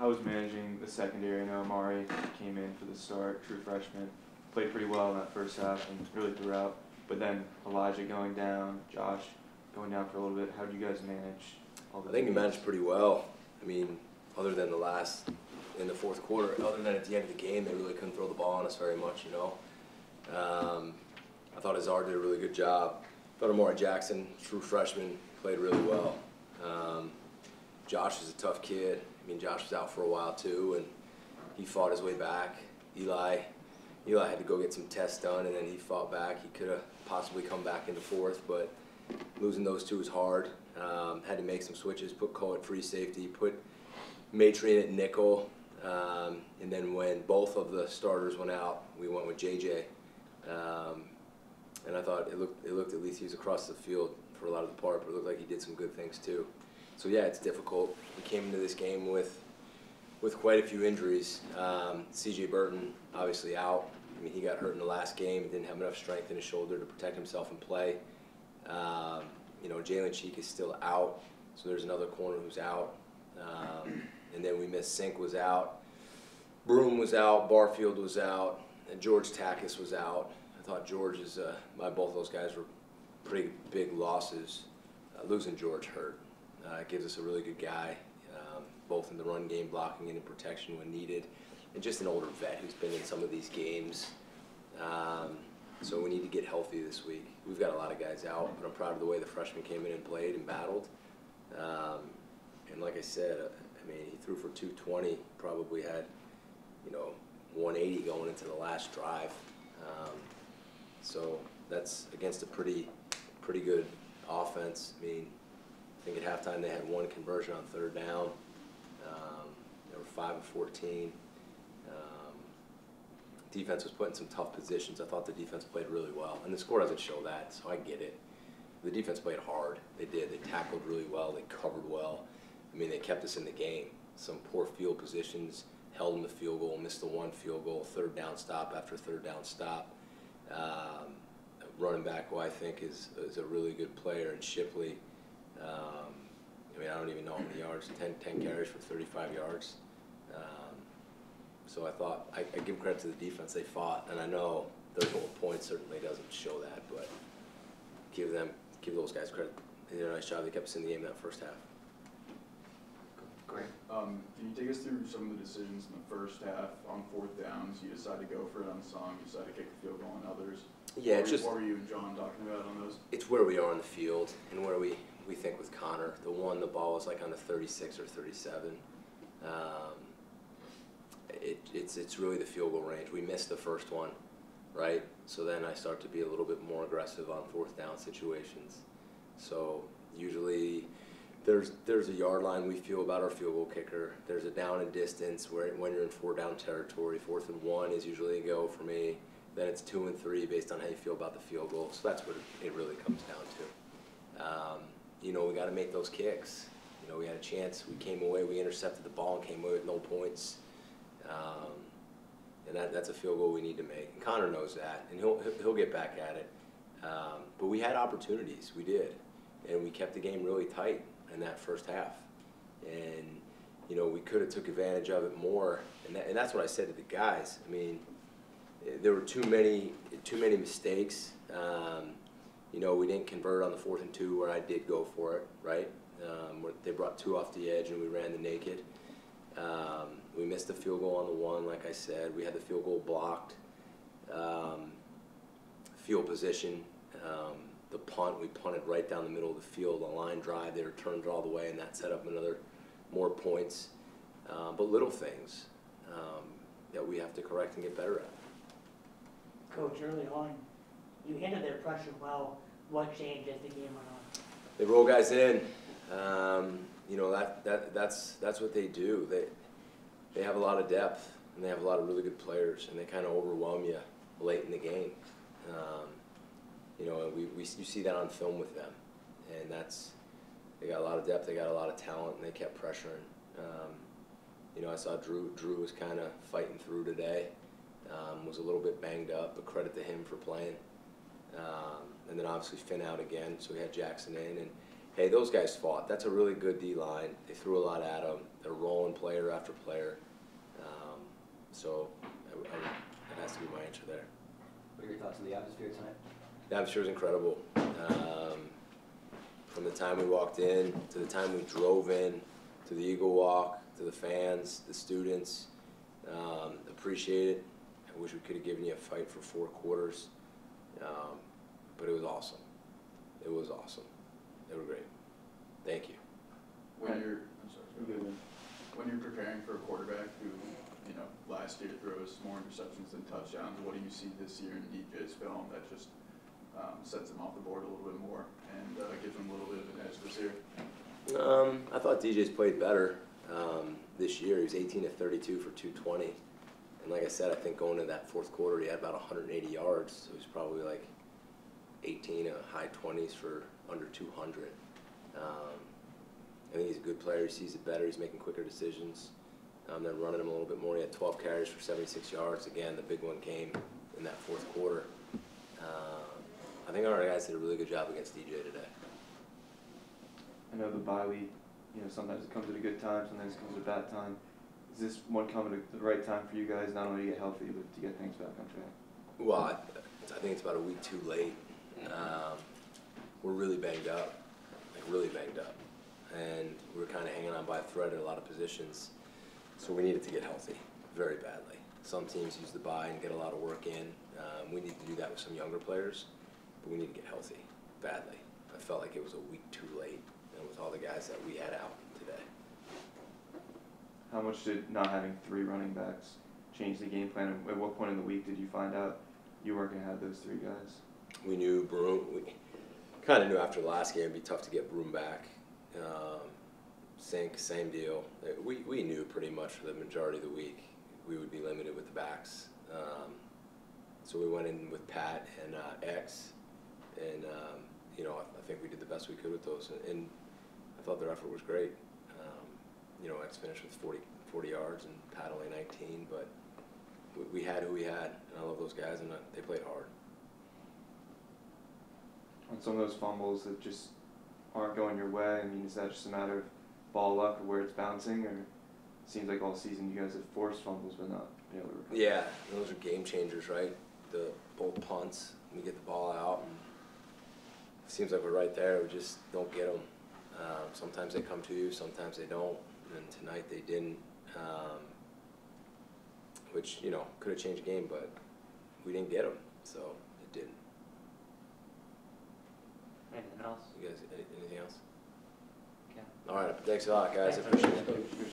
how was managing the secondary? I know Amari came in for the start, true freshman, played pretty well in that first half and really throughout. But then Elijah going down, Josh going down for a little bit. How do you guys manage all those? I think we managed pretty well. I mean, other than in the fourth quarter, other than at the end of the game, they really couldn't throw the ball on us very much, you know. I thought Azar did a really good job. I thought Amari Jackson, true freshman, played really well. Josh is a tough kid. I mean, Josh was out for a while too, and he fought his way back. Eli had to go get some tests done, and then he fought back. He could have possibly come back into fourth, but losing those two was hard. Had to make some switches, put Cole at free safety, put Matry in at nickel, and then when both of the starters went out, we went with JJ. And I thought it looked at least he was across the field for a lot of the part, but it looked like he did some good things too. So yeah, it's difficult. We came into this game with quite a few injuries. CJ Burton obviously out. I mean, he got hurt in the last game. He didn't have enough strength in his shoulder to protect himself and play. You know, Jalen Cheek is still out, so there's another corner who's out. And then we missed Sink was out, Broom was out, Barfield was out, and George Takis was out. I thought George is, both of those guys were pretty big losses. Losing George hurt. It gives us a really good guy, both in the run game, blocking, and in protection when needed, and just an older vet who's been in some of these games. So we need to get healthy this week. We've got a lot of guys out, but I'm proud of the way the freshmen came in and played and battled. And like I said, I mean, he threw for 220, probably had, you know, 180 going into the last drive. So that's against a pretty good offense. I mean, I think at halftime they had one conversion on third down. They were 5 of 14. Defense was put in some tough positions. I thought the defense played really well, and the score doesn't show that, so I get it. The defense played hard. They did. They tackled really well. They covered well. I mean, they kept us in the game. Some poor field positions, held them to field goal, missed the one field goal, third down stop after third down stop. Running back, who I think is a really good player, and Shipley. I mean, I don't even know how many yards, 10 carries for 35 yards. So I thought, I give credit to the defense. They fought, and I know their goal points certainly doesn't show that, but give those guys credit. They did a nice job. They kept us in the game that first half. Great. Can you take us through some of the decisions in the first half on fourth downs? You decided to go for it on some, you decided to kick the field goal on others. Yeah, what were you and John talking about on those? It's where we are on the field and where we think with Connor. The ball was like on the 36 or 37. It's really the field goal range. We missed the first one, right? So then I start to be a little bit more aggressive on fourth down situations. So usually there's a yard line we feel about our field goal kicker. There's a down and distance when you're in 4 down territory. 4th and 1 is usually a go for me. Then it's 2 and 3 based on how you feel about the field goal. So that's what it really comes down to. You know, we got to make those kicks. You know, we had a chance. We came away. We intercepted the ball and came away with no points. And that's a field goal we need to make. And Connor knows that, and he'll get back at it. But we had opportunities. We did, and we kept the game really tight in that first half. And you know, we could have took advantage of it more. And that's what I said to the guys. I mean, there were too many mistakes. You know, we didn't convert on the 4th and 2 where I did go for it, right? Where they brought 2 off the edge and we ran the naked. We missed the field goal on the 1, like I said. We had the field goal blocked. Field position, the punt, we punted right down the middle of the field. The line drive, they returned it all the way, and that set up more points. But little things that we have to correct and get better at. Coach, early on, you handled their pressure well. What changed as the game went on? They roll guys in. You know, that's what they do. They have a lot of depth, and they have a lot of really good players, and they kind of overwhelm you late in the game. You know, you see that on film with them, and they got a lot of depth, they got a lot of talent, and they kept pressuring. You know, I saw Drew was kind of fighting through today. Was a little bit banged up, but credit to him for playing. And then obviously Finn out again, so we had Jackson in, and hey, those guys fought. That's a really good D-line. They threw a lot at them. They're rolling player after player. So that has to be my answer there. What are your thoughts on the atmosphere tonight? The atmosphere was incredible. From the time we walked in, to the time we drove in, to the Eagle Walk, to the fans, the students, appreciate it. I wish we could have given you a fight for 4 quarters, but it was awesome. It was awesome. They were great. Thank you. When you're preparing for a quarterback who, you know, last year throws more interceptions than touchdowns, what do you see this year in DJ's film that just sets him off the board a little bit more and gives him a little bit of an edge this year? I thought DJ's played better this year. He was 18 of 32 for 220. And like I said, I think going into that 4th quarter, he had about 180 yards. So he's probably like 18 high 20s for under 200. I think he's a good player. He sees it better. He's making quicker decisions. They're running him a little bit more. He had 12 carries for 76 yards. Again, the big one came in that 4th quarter. I think our guys did a really good job against DJ today. I know the bye week, you know, sometimes it comes at a good time, sometimes it comes at a bad time. Is this one coming at the right time for you guys, not only to get healthy, but to get things back on track? Well, I think it's about a week too late. We're really banged up, like really banged up. And we're kind of hanging on by a thread in a lot of positions. So we needed to get healthy very badly. Some teams use the bye and get a lot of work in. We need to do that with some younger players, but we need to get healthy badly. I felt like it was a week too late, and with all the guys that we had out today. How much did not having 3 running backs change the game plan? And at what point in the week did you find out you weren't going to have those 3 guys? We knew Broom. We kind of knew after the last game it'd be tough to get Broom back. Sink, same deal. We knew pretty much for the majority of the week we would be limited with the backs. So we went in with Pat and X, and you know, I think we did the best we could with those, and I thought their effort was great. You know, X finished with 40 yards and Pat only 19, but we had who we had, and I love those guys, and they played hard. On some of those fumbles that just aren't going your way, I mean, is that just a matter of ball luck or where it's bouncing, or it seems like all season you guys have forced fumbles but not been able to recover? Yeah, those are game changers, right? Both punts, we get the ball out, and it seems like we're right there. We just don't get them. Sometimes they come to you, sometimes they don't, and tonight they didn't, which, you know, could have changed the game, but we didn't get them, so it didn't. Anything else? You guys, anything else? Okay. All right, thanks a lot, guys. I appreciate it.